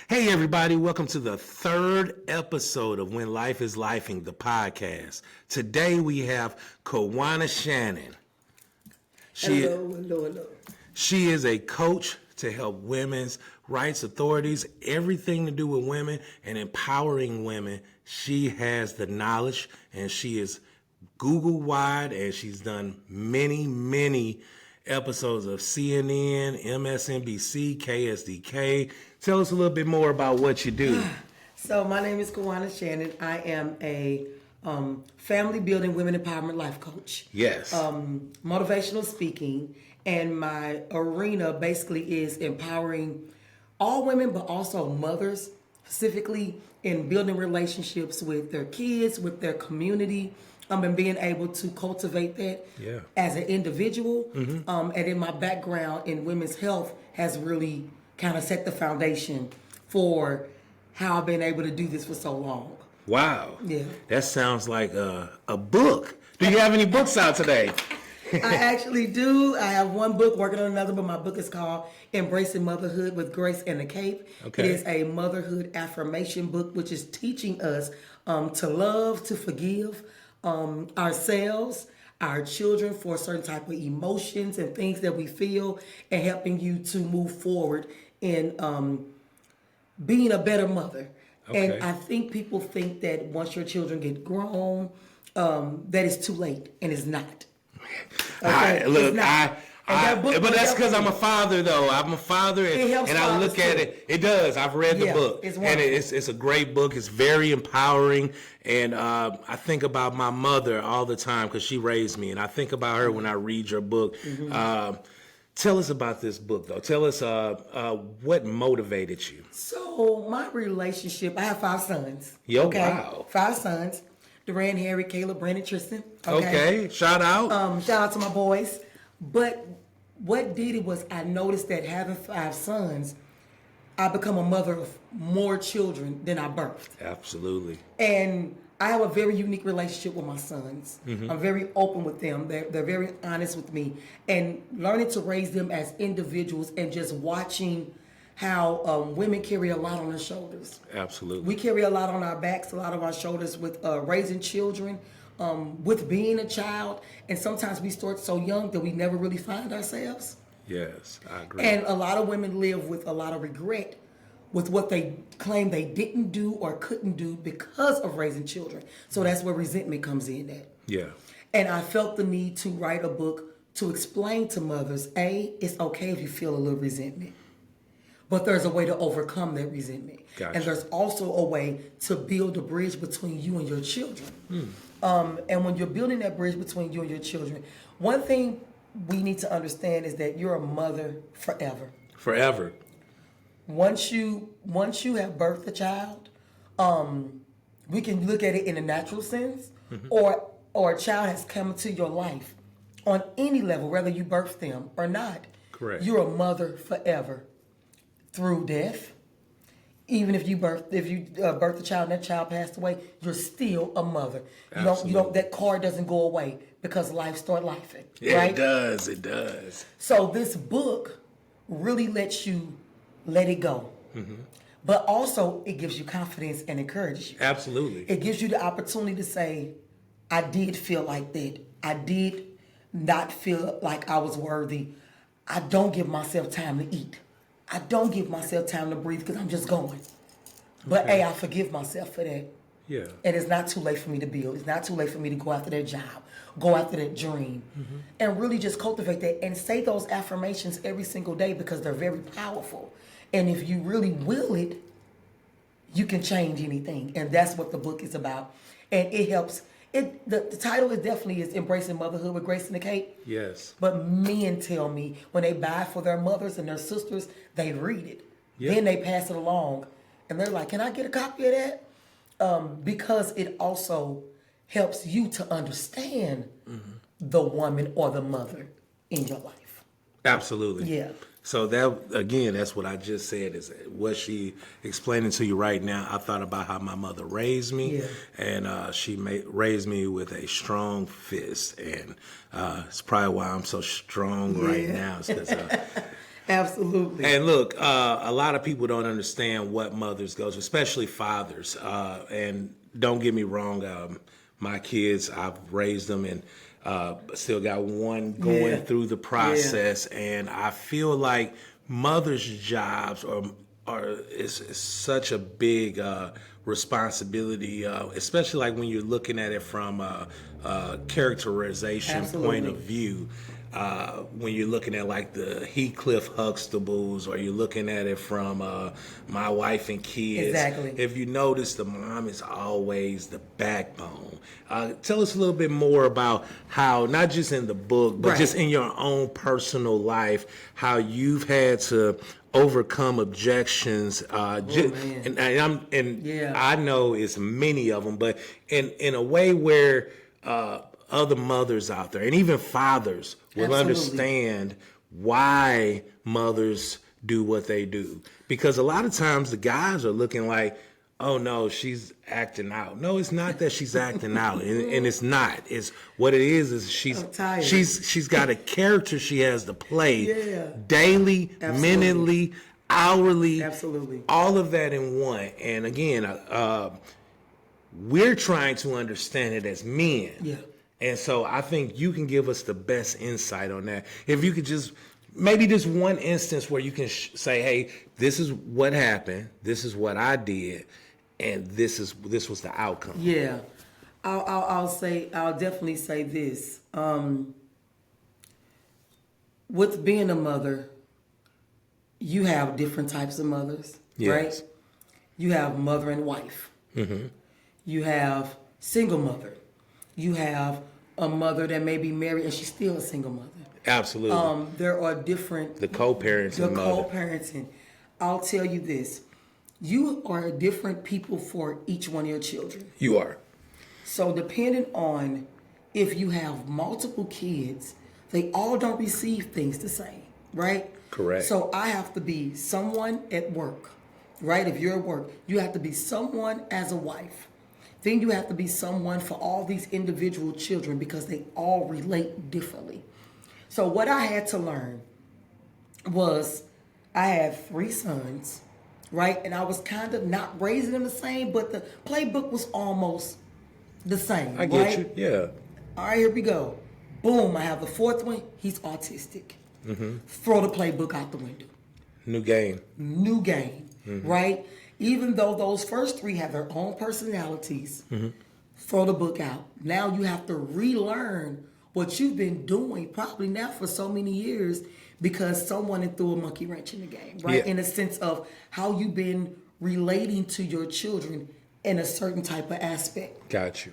Hey everybody, welcome to the third episode of When Life is Lifing, the podcast. Today we have Kawanna Shannon. Hello. She is a coach to help women's rights authorities, everything to do with women and empowering women. She has the knowledge and she is Google wide, and she's done many episodes of CNN, MSNBC, KSDK. Tell us a little bit more about what you do. So my name is Kawanna Shannon. I am a family building, women empowerment life coach. Yes. Motivational speaking, and my arena basically is empowering all women, but also mothers, specifically in building relationships with their kids, with their community, and being able to cultivate that as an individual. And in my background in women's health has really kind of set the foundation for how I've been able to do this for so long. Wow. Yeah. That sounds like a book. Do you have any books out today? I actually do. I have one book, working on another, but my book is called Embracing Motherhood with Grace and the Cape. Okay. It is a motherhood affirmation book, which is teaching us to love, to forgive ourselves, our children for certain type of emotions and things that we feel, and helping you to move forward in being a better mother. Okay. And I think people think that once your children get grown, that it's too late, and it's not. Okay, look, but that's because I'm a helps father, though. I'm a father, and I look at it. It does. I've read the book, it's and wonderful. it's a great book. It's very empowering, and I think about my mother all the time because she raised me, and I think about her when I read your book. Tell us about this book, though. Tell us what motivated you. So my relationship, I have 5 sons. Yo, okay? wow. 5 sons. Duran, Harry, Caleb, Brandon, Tristan. Okay, shout out. Shout out to my boys. But what did it was I noticed that having 5 sons, I become a mother of more children than I birthed. Absolutely. And I have a very unique relationship with my sons. I'm very open with them. They're very honest with me. And learning to raise them as individuals and just watching how women carry a lot on their shoulders. Absolutely. We carry a lot on our backs, a lot of our shoulders with raising children, with being a child. And sometimes we start so young that we never really find ourselves. Yes, I agree. And a lot of women live with a lot of regret with what they claim they didn't do or couldn't do because of raising children. So that's where resentment comes in at. Yeah. And I felt the need to write a book to explain to mothers, it's okay if you feel a little resentment, but there's a way to overcome that resentment. Gotcha. And there's also a way to build a bridge between you and your children. And when you're building that bridge between you and your children, one thing we need to understand is that you're a mother forever. Forever. Once you have birthed a child, we can look at it in a natural sense, or a child has come into your life on any level, whether you birthed them or not. Correct. You're a mother forever through death. Even if you birthed a child and that child passed away, you're still a mother. You don't. That card doesn't go away because life starts lifing. Yeah, right? It does. So this book really lets you let it go. But also it gives you confidence and encourages you. Absolutely. It gives you the opportunity to say, I did feel like that. I did not feel like I was worthy. I don't give myself time to eat. I don't give myself time to breathe because I'm just going. But I forgive myself for that. Yeah. And it's not too late for me to build. It's not too late for me to go after that job, go after that dream, and really just cultivate that and say those affirmations every single day because they're very powerful. And if you really will it, you can change anything. And that's what the book is about. And it helps. The title is definitely Embracing Motherhood with Grace and the Cape. Yes. But men tell me when they buy for their mothers and their sisters, they read it. Yeah. Then they pass it along. And they're like, can I get a copy of that? Because it also helps you to understand the woman or the mother in your life. Absolutely. Yeah. So that, again, that's what I just said, is what she explaining to you right now. I thought about how my mother raised me, and she raised me with a strong fist, and it's probably why I'm so strong right now. It's 'cause, Absolutely. And look, a lot of people don't understand what mothers go through, especially fathers. And don't get me wrong, my kids, I've raised them and still got one going through the process. And I feel like mothers' jobs is such a big responsibility, especially like when you're looking at it from a characterization point of view. When you're looking at like the Heathcliff Huxtables, or you're looking at it from My Wife and Kids. Exactly. If you notice, the mom is always the backbone. Tell us a little bit more about how, not just in the book, but just in your own personal life, how you've had to overcome objections. And I know it's many of them, but in a way where other mothers out there and even fathers will understand why mothers do what they do. Because a lot of times the guys are looking like, oh no, she's acting out. No, it's not that she's acting out, and it's not. It's what it is she's got a character she has to play daily, minutely, hourly, all of that in one. And again, we're trying to understand it as men. Yeah. And so I think you can give us the best insight on that. If you could just, maybe just one instance where you can say, hey, this is what happened, this is what I did, and this was the outcome. Yeah. I'll definitely say this. With being a mother, you have different types of mothers, right? You have mother and wife. Mm-hmm. You have single mother. You have a mother that may be married and she's still a single mother. Absolutely. There are different... The co-parenting The mother. co-parenting. I'll tell you this. You are different people for each one of your children. You are. So depending on if you have multiple kids, they all don't receive things the same, right? Correct. So I have to be someone at work, right? If you're at work, you have to be someone as a wife. Then you have to be someone for all these individual children because they all relate differently. So what I had to learn was I had 3 sons, right? And I was kind of not raising them the same, but the playbook was almost the same. I get you, yeah. All right, here we go. Boom, I have the 4th one. He's autistic. Mm-hmm. Throw the playbook out the window. New game, mm-hmm. Right? Even though those first 3 have their own personalities, throw the book out. Now you have to relearn what you've been doing probably now for so many years because someone threw a monkey wrench in the game, right? Yeah. In a sense of how you've been relating to your children in a certain type of aspect. Got you.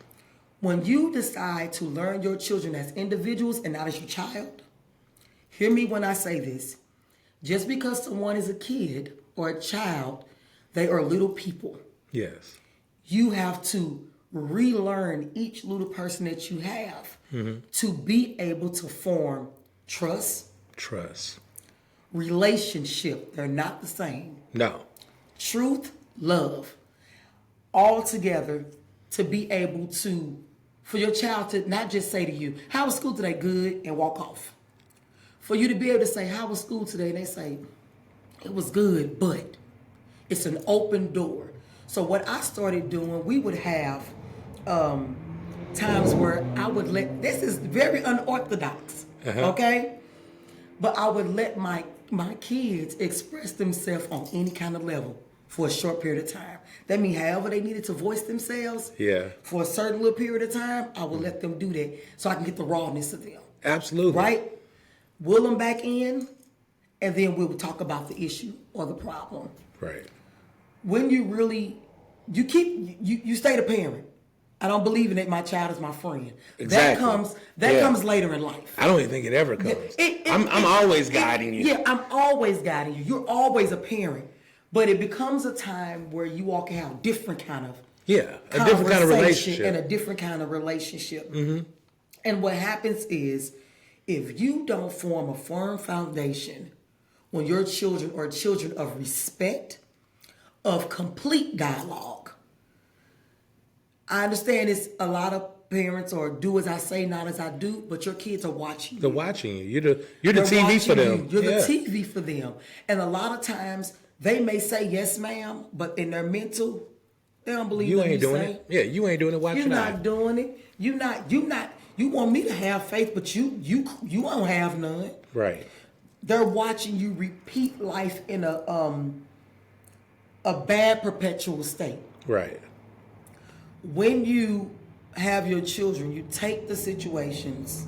When you decide to learn your children as individuals and not as your child, hear me when I say this. Just because someone is a kid or a child, they are little people. Yes. You have to relearn each little person that you have to be able to form trust, relationship. They're not the same. No. Truth, love, all together to be able to, for your child to not just say to you, how was school today? Good, and walk off. For you to be able to say, how was school today? And they say, it was good, but it's an open door. So what I started doing, we would have times where I would this is very unorthodox, okay? But I would let my kids express themselves on any kind of level for a short period of time. That means however they needed to voice themselves for a certain little period of time, I would let them do that so I can get the rawness of them. Absolutely. Right? Will them back in, and then we will talk about the issue or the problem. Right. When you really, you stay the parent. I don't believe in it. My child is my friend. Exactly. That comes later in life. I don't even think it ever comes. I'm always guiding you. Yeah, I'm always guiding you. You're always a parent. But it becomes a time where you all can have a different kind of a different kind of relationship. And a different kind of relationship. Mm-hmm. And what happens is, if you don't form a firm foundation when your children are children of respect, of complete dialogue. I understand it's a lot of parents or do as I say, not as I do, but your kids are watching you. They're watching you. You're the They're TV for watching them. you. You're the TV for them. And a lot of times they may say yes, ma'am, but in their mental, they don't believe You what ain't you doing say. it. Yeah, you ain't doing it. Watch You're your not eye. doing it. You want me to have faith, but you don't have none. Right. They're watching you repeat life in a bad perpetual state. Right. When you have your children, you take the situations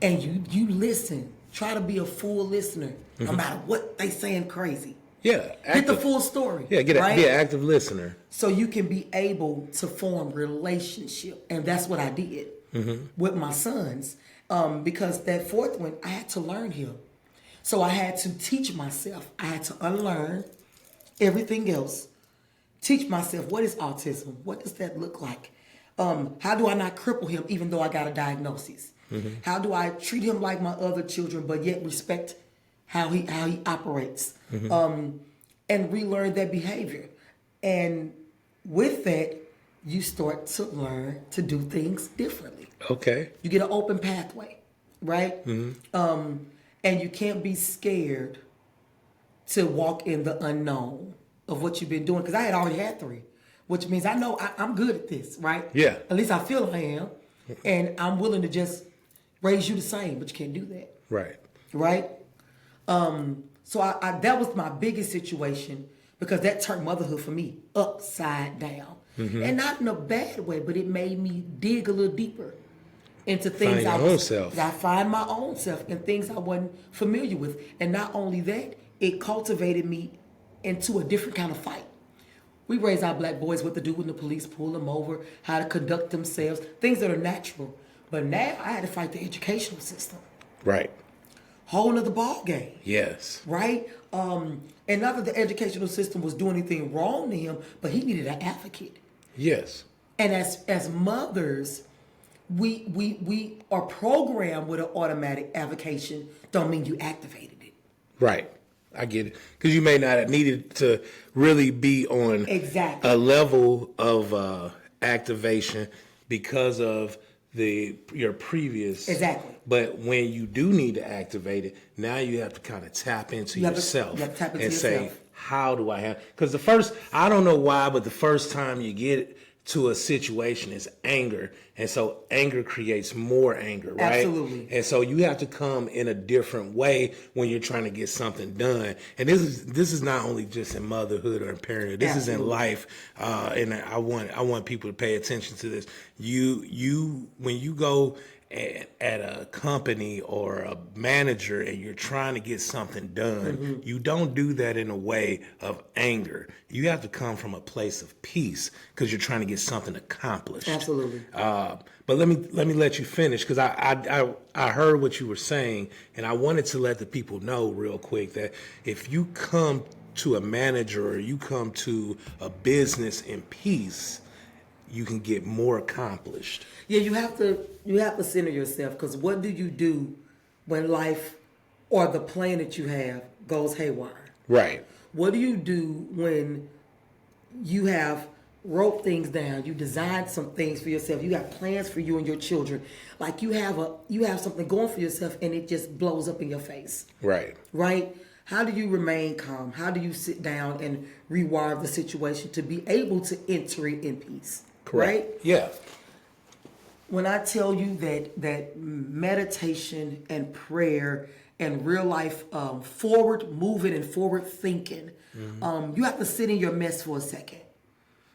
and you listen. Try to be a full listener, no matter what they saying crazy. Yeah. Get the full story. Yeah, be an active listener. So you can be able to form relationship. And that's what I did with my sons. Because that fourth one, I had to learn him. So I had to teach myself. I had to unlearn everything else. Teach myself, what is autism? What does that look like? How do I not cripple him even though I got a diagnosis? How do I treat him like my other children but yet respect how he operates? And relearn that behavior. And with that, you start to learn to do things differently. Okay. You get an open pathway, right? And you can't be scared to walk in the unknown of what you've been doing. Because I had already had 3, which means I know I'm good at this, right? Yeah. At least I feel I am. And I'm willing to just raise you the same, but you can't do that. Right. Right? So I that was my biggest situation because that turned motherhood for me upside down. And not in a bad way, but it made me dig a little deeper into things Find your own self. I find my own self and things I wasn't familiar with. And not only that, it cultivated me into a different kind of fight. We raise our black boys what to do when the police pull them over, how to conduct themselves, things that are natural. But now I had to fight the educational system. Right. Whole nother ball game. Yes. Right? And not that the educational system was doing anything wrong to him, but he needed an advocate. Yes. And as mothers, we are programmed with an automatic avocation. Don't mean you activated it. Right. I get it. Because you may not have needed to really be on a level of activation because of your previous. Exactly. But when you do need to activate it, now you have to kind of tap into yourself and say, how do I have? Because I don't know why, but the first time you get to a situation is anger. And so anger creates more anger, right? Absolutely. And so you have to come in a different way when you're trying to get something done. And this is not only just in motherhood or in parenthood. This is in life. And I want people to pay attention to this. When you go at a company or a manager and you're trying to get something done, you don't do that in a way of anger. You have to come from a place of peace because you're trying to get something accomplished. Absolutely. But let me let you finish because I heard what you were saying, and I wanted to let the people know real quick that if you come to a manager or you come to a business in peace, you can get more accomplished. Yeah, you have to center yourself because what do you do when life or the plan that you have goes haywire? Right. What do you do when you have wrote things down, you designed some things for yourself, you got plans for you and your children, like you have something going for yourself and it just blows up in your face? Right. Right? How do you remain calm? How do you sit down and rewire the situation to be able to enter it in peace? Correct. Right? Yeah. When I tell you that meditation and prayer and real life forward moving and forward thinking, you have to sit in your mess for a second.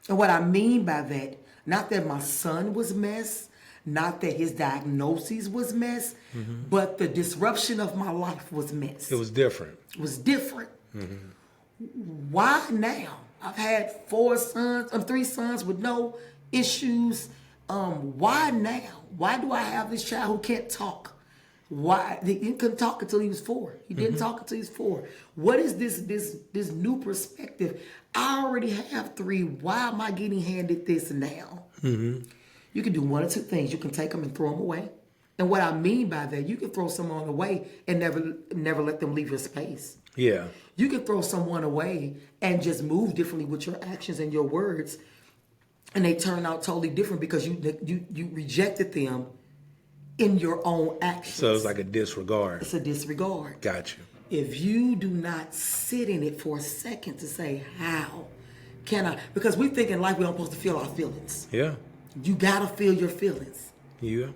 And what I mean by that, not that my son was mess, not that his diagnosis was mess, but the disruption of my life was mess. It was different. It was different. Why now? I've had 3 sons with no issues. Why now? Why do I have this child who can't talk? Why he couldn't talk until he was 4? He didn't talk until he was 4. What is this new perspective? I already have 3. Why am I getting handed this now? You can do one or two things. You can take them and throw them away. And what I mean by that, you can throw someone away and never let them leave your space. Yeah. You can throw someone away and just move differently with your actions and your words and they turn out totally different because you rejected them in your own actions. So it's like a disregard. It's a disregard. Got you. If you do not sit in it for a second to say, how can I? Because we think in life we don't supposed to feel our feelings. Yeah. You got to feel your feelings. Yeah.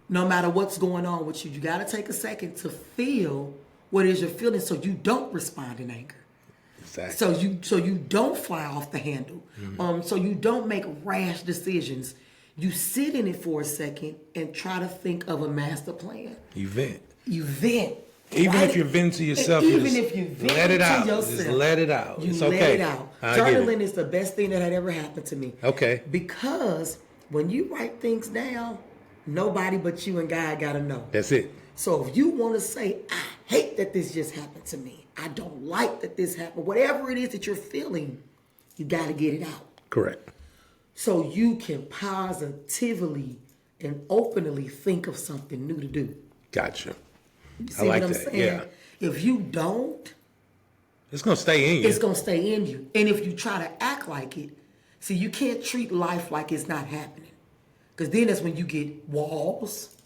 No matter what's going on with you, you got to take a second to feel what is your feeling so you don't respond in anger. Exactly. So you don't fly off the handle. So you don't make rash decisions. You sit in it for a second and try to think of a master plan. You vent. Even if you're venting to yourself, if you vent let it to out. yourself, Just let it out. You it's let okay. it out. I get Journaling it. is the best thing that had ever happened to me. Okay. Because when you write things down, nobody but you and God gotta know. That's it. So if you want to say, I hate that this just happened to me. I don't like that this happened. Whatever it is that you're feeling, you got to get it out. Correct. So you can positively and openly think of something new to do. Gotcha. You see like what I'm that, saying? yeah. If you don't, It's going to stay in you. it's going to stay in you. And if you try to act like it, see, you can't treat life like it's not happening. Because then that's when you get walls,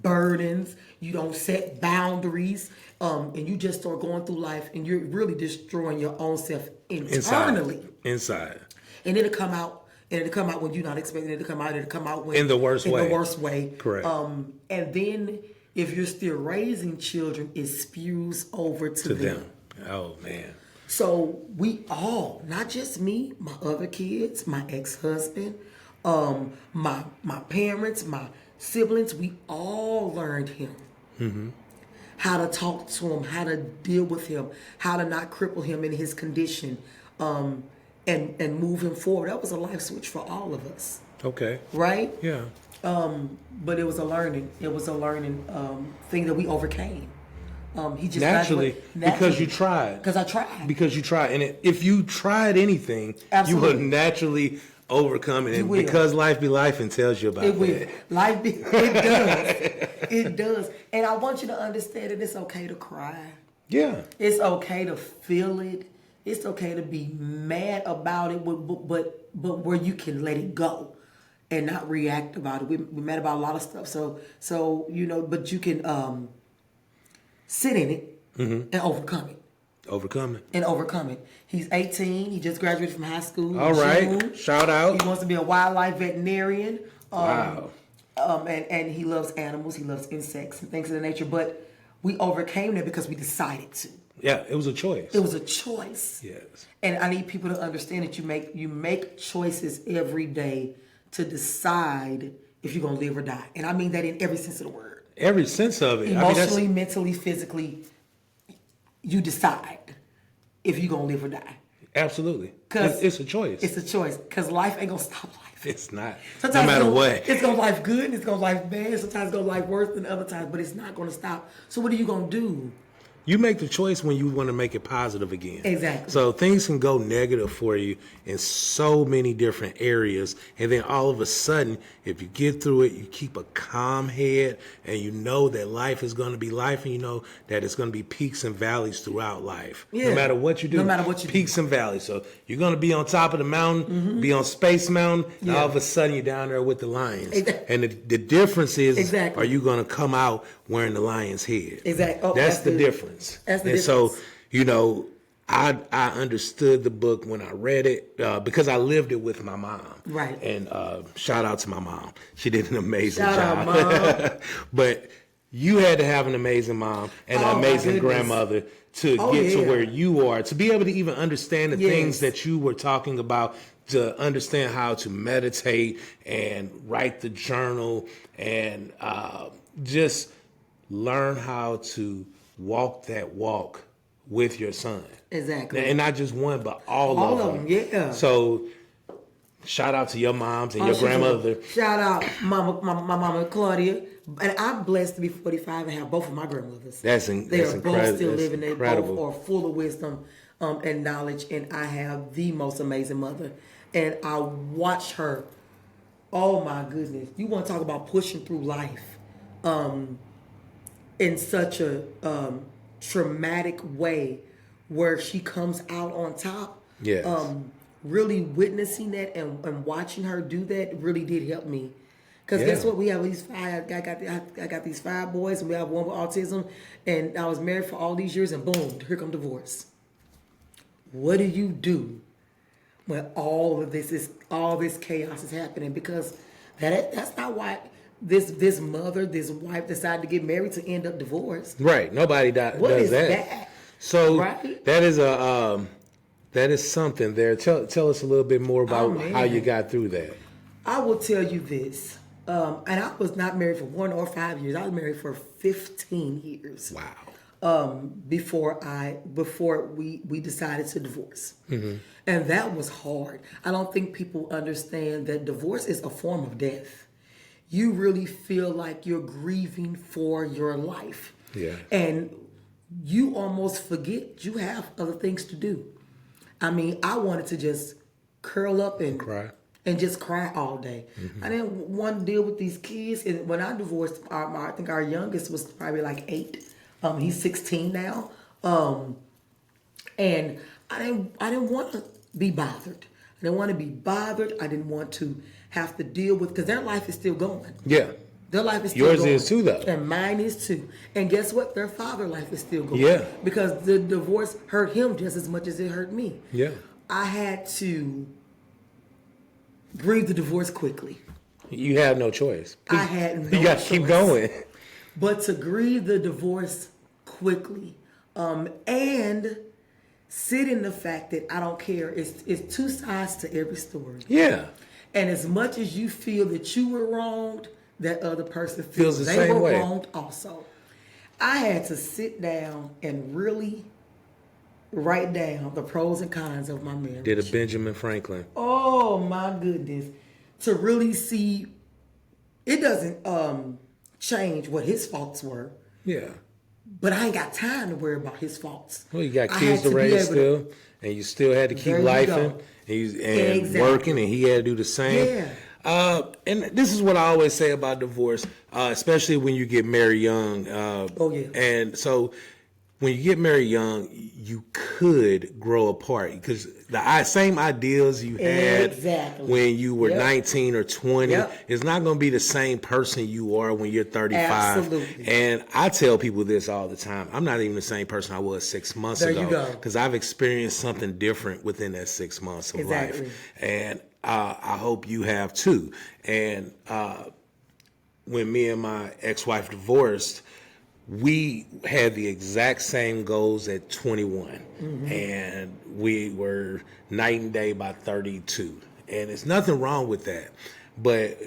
burdens, you don't set boundaries, and you just start going through life and you're really destroying your own self internally. Inside. And it'll come out. And it'll come out when you're not expecting it to come out. It'll come out when In the worst way. In the worst way. Correct. And then if you're still raising children, it spews over to them. Oh, man. So we all, not just me, my other kids, my ex-husband, my parents, my siblings, we all learned him. Mm-hmm. How to talk to him, how to deal with him, how to not cripple him in his condition, and move him forward. That was a life switch for all of us. Okay. Right? Yeah. But it was a learning thing that we overcame. He just Naturally, because you tried. Because I tried. Because you tried. And if you tried anything, Absolutely. you will naturally overcome it. And will. because life be life and tells you about It will. that. It does. It does. And I want you to understand that it's okay to cry. Yeah. It's okay to feel it. It's okay to be mad about it, but where you can let it go and not react about it. We're mad about a lot of stuff. So but you can sit in it and overcome it. Overcome it. He's 18. He just graduated from high school. All right. June. Shout out. He wants to be a wildlife veterinarian. Wow. And he loves animals. He loves insects and things of that nature. But we overcame that because we decided to. Yeah, it was a choice. It was a choice. Yes. And I need people to understand that you make choices every day to decide if you're gonna live or die. And I mean that in every sense of the word. Every sense of it. Emotionally, mentally, physically, you decide if you're gonna live or die. Absolutely. It's a choice. It's a choice. Because life ain't gonna stop life. It's not. Sometimes no matter what. It's gonna life good, it's gonna life bad, sometimes it's gonna life worse than other times, but it's not gonna stop. So what are you gonna do? You make the choice when you want to make it positive again. Exactly. So things can go negative for you in so many different areas. And then all of a sudden, if you get through it, you keep a calm head and you know that life is going to be life and you know that it's going to be peaks and valleys throughout life. Yeah. No matter what you do. No matter what you do. Peaks and valleys. So you're going to be on top of the mountain, be on Space Mountain, and all of a sudden you're down there with the lions. Exactly. And the difference is, Exactly. are you going to come out wearing the lion's head? Exactly. Oh, that's the good. difference. That's the and difference. so, I understood the book when I read it because I lived it with my mom. Right. And shout out to my mom. She did an amazing Shout job. out, Mom. But you had to have an amazing mom and Oh, an my amazing goodness. grandmother to Oh, get to yeah. where you are, to be able to even understand the Yes. things that you were talking about, to understand how to meditate and write the journal and just learn how to walk that walk with your son. Exactly. And not just one, but all All of of them. them, yeah. So shout out to your moms and Oh, your she's grandmother. Shout out my mama Claudia. And I'm blessed to be 45 and have both of my grandmothers. They That's are incredible. both still That's living. They incredible. both are full of wisdom and knowledge. And I have the most amazing mother. And I watch her. Oh my goodness. You want to talk about pushing through life in such a traumatic way where she comes out on top. Yes. really witnessing that and watching her do that really did help me. Because Yeah. guess what? We have these five. I got these 5 boys, and we have one with autism. And I was married for all these years, and boom, here come divorce. What do you do when all this chaos is happening? Because that's not why this wife decided to get married to end up divorced. Right. Nobody does What that. is that? So Right? that is something there. Tell us a little bit more about how you got through that. I will tell you this. And I was not married for 1 or 5 years. I was married for 15 years. Wow. Before we decided to divorce. Mm-hmm. And that was hard. I don't think people understand that divorce is a form of death. You really feel like you're grieving for your life. Yeah. And you almost forget you have other things to do. I mean, I wanted to just curl up and Cry. And just cry all day. Mm-hmm. I didn't want to deal with these kids. And when I divorced, I think our youngest was probably like 8. He's 16 now. And I didn't want to be bothered. I didn't want to be bothered. I didn't want to have to deal with, because their life is still going. Yeah. Their life is still Yours going. is too, though. And mine is too. And guess what? Their father's life is still going. Yeah. Because the divorce hurt him just as much as it hurt me. Yeah. I had to grieve the divorce quickly. You have no choice. I had no You got to choice. keep going. But to grieve the divorce quickly, and sit in the fact that I don't care. It's 2 sides to every story. Yeah. And as much as you feel that you were wronged, that other person Feels the they same were way. wronged also. I had to sit down and really write down the pros and cons of my marriage. Did a Benjamin Franklin. Oh my goodness. To really see, it doesn't change what his faults were, Yeah. but I ain't got time to worry about his faults. Well, you got I kids had to be raise able still, and you still had to keep There you lifing go. and Exactly. working, and he had to do the same. Yeah. And this is what I always say about divorce, especially when you get married young. Oh, yeah. And so when you get married young, you could grow apart because the same ideals you had Exactly. when you were Yep. 19 or 20 Yep. is not going to be the same person you are when you're 35. Absolutely. And I tell people this all the time. I'm not even the same person I was 6 months There ago. you go. Because I've experienced something different within that 6 months of Exactly. life. And I hope you have too. And when me and my ex-wife divorced, we had the exact same goals at 21. Mm-hmm. And we were night and day by 32. And there's nothing wrong with that. But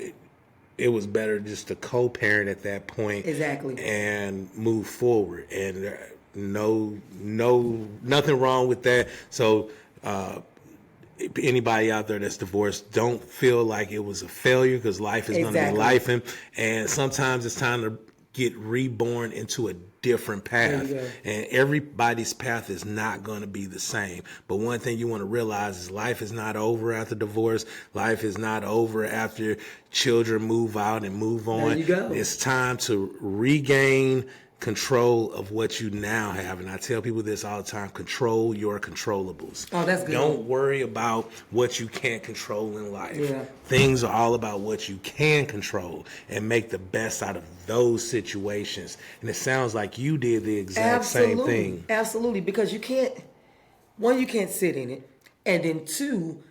it was better just to co-parent at that point. Exactly. And move forward. And nothing wrong with that. So, anybody out there that's divorced, don't feel like it was a failure because life is going to be lifing. And sometimes it's time to get reborn into a different path. And everybody's path is not going to be the same. But one thing you want to realize is life is not over after divorce. Life is not over after children move out and move on. There you go. It's time to regain control of what you now have. And I tell people this all the time: control your controllables. Oh, that's good. Don't worry about what you can't control in life. Yeah. Things are all about what you can control and make the best out of those situations. And it sounds like you did the exact same thing. Absolutely, because you can't sit in it, and then 2,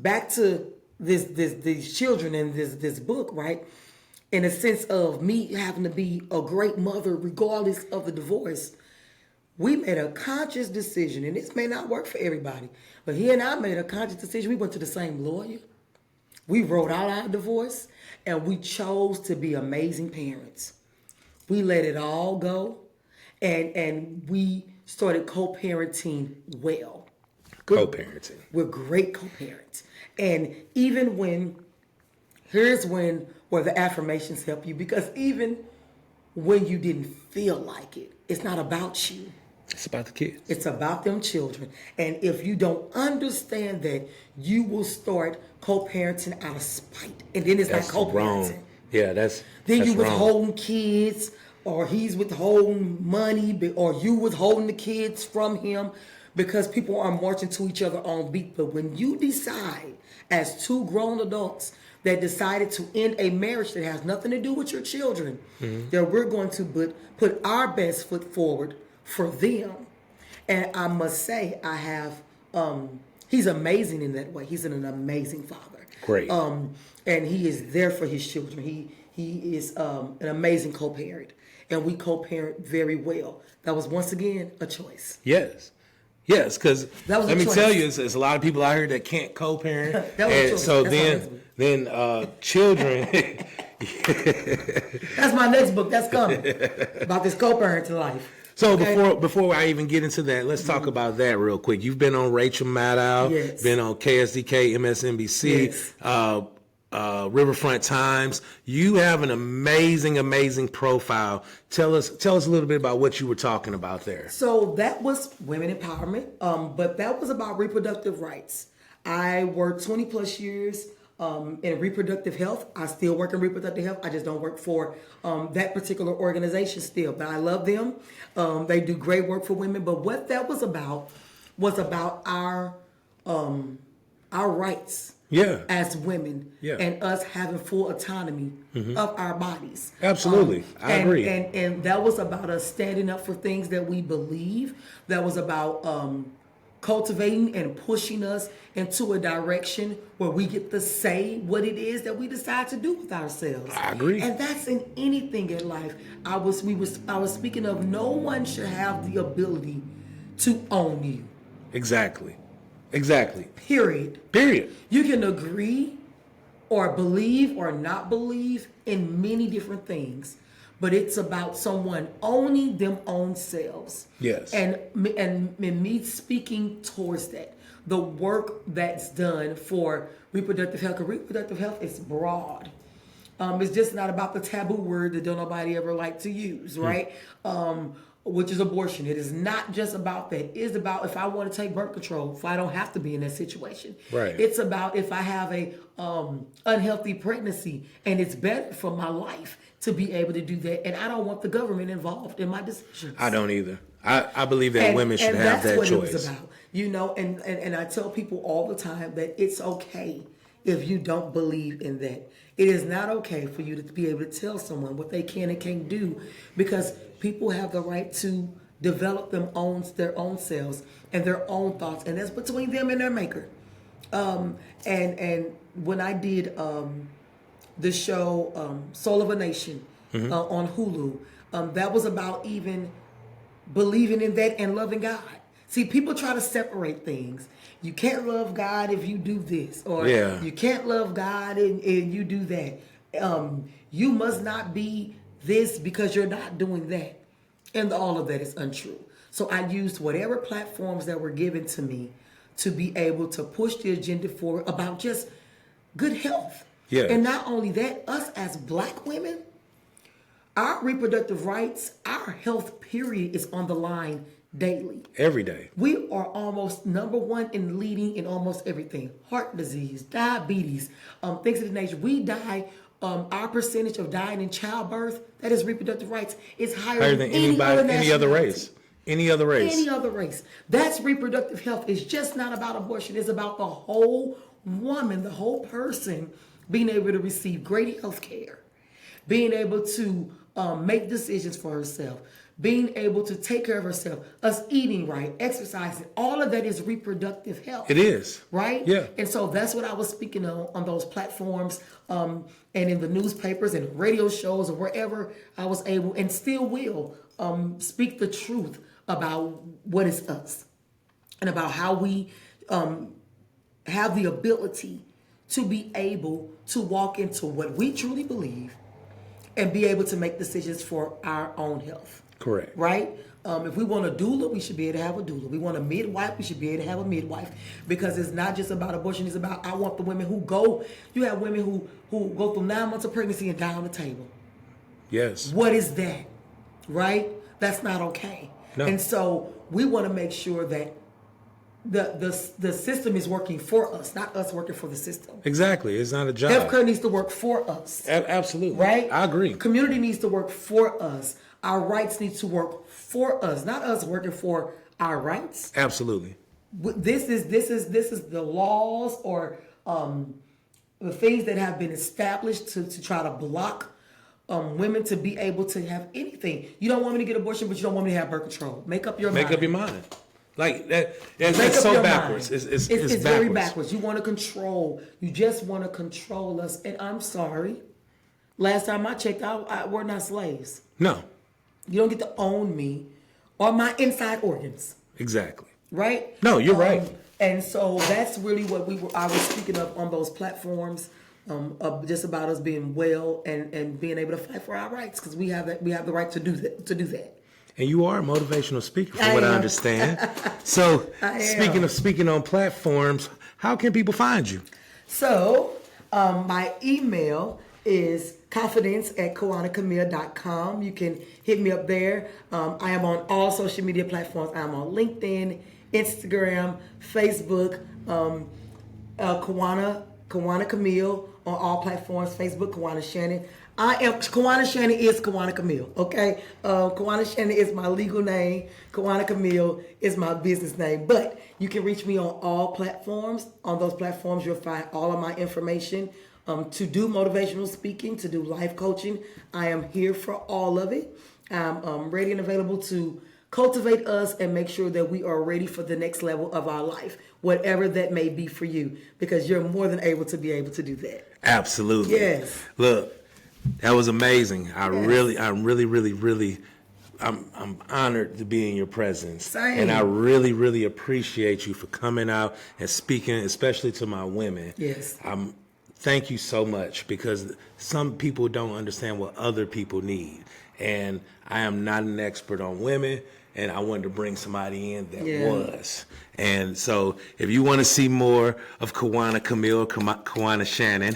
back to these children in this book, right? In a sense of me having to be a great mother regardless of the divorce, we made a conscious decision, and this may not work for everybody, but he and I made a conscious decision. We went to the same lawyer. We wrote out our divorce, and we chose to be amazing parents. We let it all go, and we started co-parenting well. Co-parenting. We're great co-parents. And even here's where the affirmations help you, because even when you didn't feel like it, it's not about you. It's about the kids. It's about them children. And if you don't understand that, you will start co-parenting out of spite. And then it's That's not co-parenting. wrong. Yeah, that's Then you wrong. withholding kids, or he's withholding money, or you withholding the kids from him, because people are marching to each other on beat. But when you decide, as two grown adults that decided to end a marriage that has nothing to do with your children, that we're going to put our best foot forward for them. And I must say, I have, he's amazing in that way. He's an amazing father. Great. And he is there for his children. He is an amazing co-parent. And we co-parent very well. That was, once again, a choice. Yes, because let me choice. tell you, there's a lot of people out here that can't co-parent. That was a And choice. so That's then children. That's my next book. That's coming. About this co-parenting life. So Okay. before I even get into that, let's talk about that real quick. You've been on Rachel Maddow, Yes. been on KSDK, MSNBC, Yes. Riverfront Times. You have an amazing profile. Tell us a little bit about what you were talking about there. So that was women empowerment, but that was about reproductive rights. I worked 20 plus years in reproductive health. I still work in reproductive health. I just don't work for that particular organization still, but I love them. They do great work for women. But what that was about our rights. Yeah. As women, Yeah. and us having full autonomy of our bodies. Absolutely. I agree. And that was about us standing up for things that we believe. That was about cultivating and pushing us into a direction where we get to say what it is that we decide to do with ourselves. I agree. And that's in anything in life. I was speaking of, no one should have the ability to own you. Exactly. Period. You can agree or believe or not believe in many different things, but it's about someone owning them own selves. Yes. And me speaking towards that, the work that's done for reproductive health. 'Cause reproductive health is broad. It's just not about the taboo word that don't nobody ever like to use, right? Which is abortion. It is not just about that. It is about if I want to take birth control, if I don't have to be in that situation. Right. It's about if I have a unhealthy pregnancy and it's better for my life to be able to do that. And I don't want the government involved in my decisions. I don't either. I believe that women should have that choice. choice. It was about. And I tell people all the time that it's okay if you don't believe in that. It is not okay for you to be able to tell someone what they can and can't do, because people have the right to develop their own selves and their own thoughts, and that's between them and their maker. And when I did the show Soul of a Nation on Hulu, that was about even believing in that and loving God. See, people try to separate things. You can't love God if you do this, or you can't love God and you do that. You must not be this because you're not doing that. And all of that is untrue. So I used whatever platforms that were given to me to be able to push the agenda forward about just good health. Yeah. And not only that, us as Black women, our reproductive rights, our health period is on the line daily. Every day. We are almost number one in leading in almost everything. Heart disease, diabetes, things of the nature. We die, our percentage of dying in childbirth, that is reproductive rights, is higher than any other race. Any other race. That's reproductive health. It's just not about abortion. It's about the whole woman, the whole person being able to receive great health care, being able to make decisions for herself, being able to take care of herself, us eating right, exercising, all of that is reproductive health. It is. Right? Yeah. And so that's what I was speaking on those platforms, and in the newspapers and radio shows or wherever I was able and still will speak the truth about what is us and about how we have the ability to be able to walk into what we truly believe and be able to make decisions for our own health. Correct. Right? If we want a doula, we should be able to have a doula. We want a midwife, we should be able to have a midwife. Because it's not just about abortion, it's about, I want the women who go, you have women who go through 9 months of pregnancy and die on the table. Yes. What is that? Right? That's not okay. No. And so we want to make sure that the system is working for us, not us working for the system. Exactly. It's not a job. Healthcare needs to work for us. Absolutely. Right? I agree. Community needs to work for us. Our rights need to work for us, not us working for our rights. Absolutely. This is the laws or the things that have been established to try to block women to be able to have anything. You don't want me to get abortion, but you don't want me to have birth control. Make up your mind. Make up your mind. Like that. It's so backwards. It's backwards. Very backwards. You want to control. You just want to control us. And I'm sorry. Last time I checked, we're not slaves. No. You don't get to own me or my inside organs. Exactly. Right? No, you're right. And so that's really what I was speaking of on those platforms, just about us being well and being able to fight for our rights, because we have the right to do that. And you are a motivational speaker, from what I understand. So, speaking on platforms, how can people find you? So, my email is confidence@kawannacamille.com. You can hit me up there. I am on all social media platforms. I'm on LinkedIn, Instagram, Facebook, Kawanna Camille on all platforms. Facebook, Kawanna Shannon. Kawanna Shannon is Kawanna Camille, okay? Kawanna Shannon is my legal name. Kawanna Camille is my business name. But you can reach me on all platforms. On those platforms, you'll find all of my information. To do motivational speaking, to do life coaching, I am here for all of it. I'm ready and available to cultivate us and make sure that we are ready for the next level of our life, whatever that may be for you, because you're more than able to do that. Absolutely. Yes. Look, that was amazing. I'm really honored to be in your presence. Same. And I really appreciate you for coming out and speaking, especially to my women. Yes. Thank you so much, because some people don't understand what other people need. And I am not an expert on women, and I wanted to bring somebody in that was. And so if you want to see more of Kawanna Camille, Kawanna Shannon.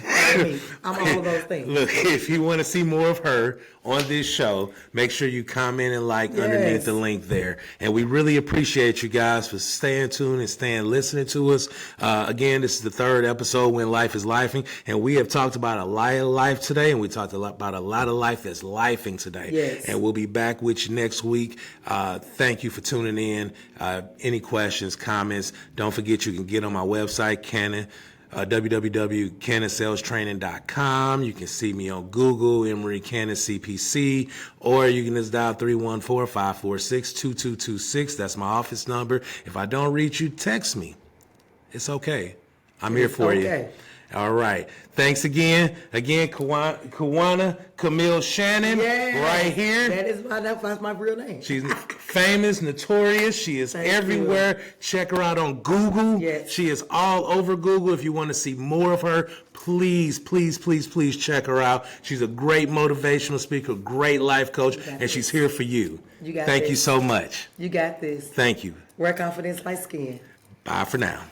I'm all of those things. Look, if you want to see more of her on this show, make sure you comment and like underneath the link there. And we really appreciate you guys for staying tuned and listening to us. Again, this is the third episode, When Life is Lifing. And we have talked about a lot of life today, and we talked about a lot of life that's lifing today. Yes. And we'll be back with you next week. Thank you for tuning in. Any questions, comments, don't forget you can get on my website, Cannon, www.cannonsalestraining.com. You can see me on Google, Emory Cannon CPC, or you can just dial 314-546-2226. That's my office number. If I don't reach you, text me. It's okay. I'm here for you. All right. Thanks again. Kawanna Camille Shannon, right here. That's my real name. She's famous, notorious. She is everywhere. Check her out on Google. Yes. She is all over Google. If you want to see more of her, please check her out. She's a great motivational speaker, great life coach, and she's here for you. Thank you so much. You got this. Thank you. Wear confidence like skin. Bye for now.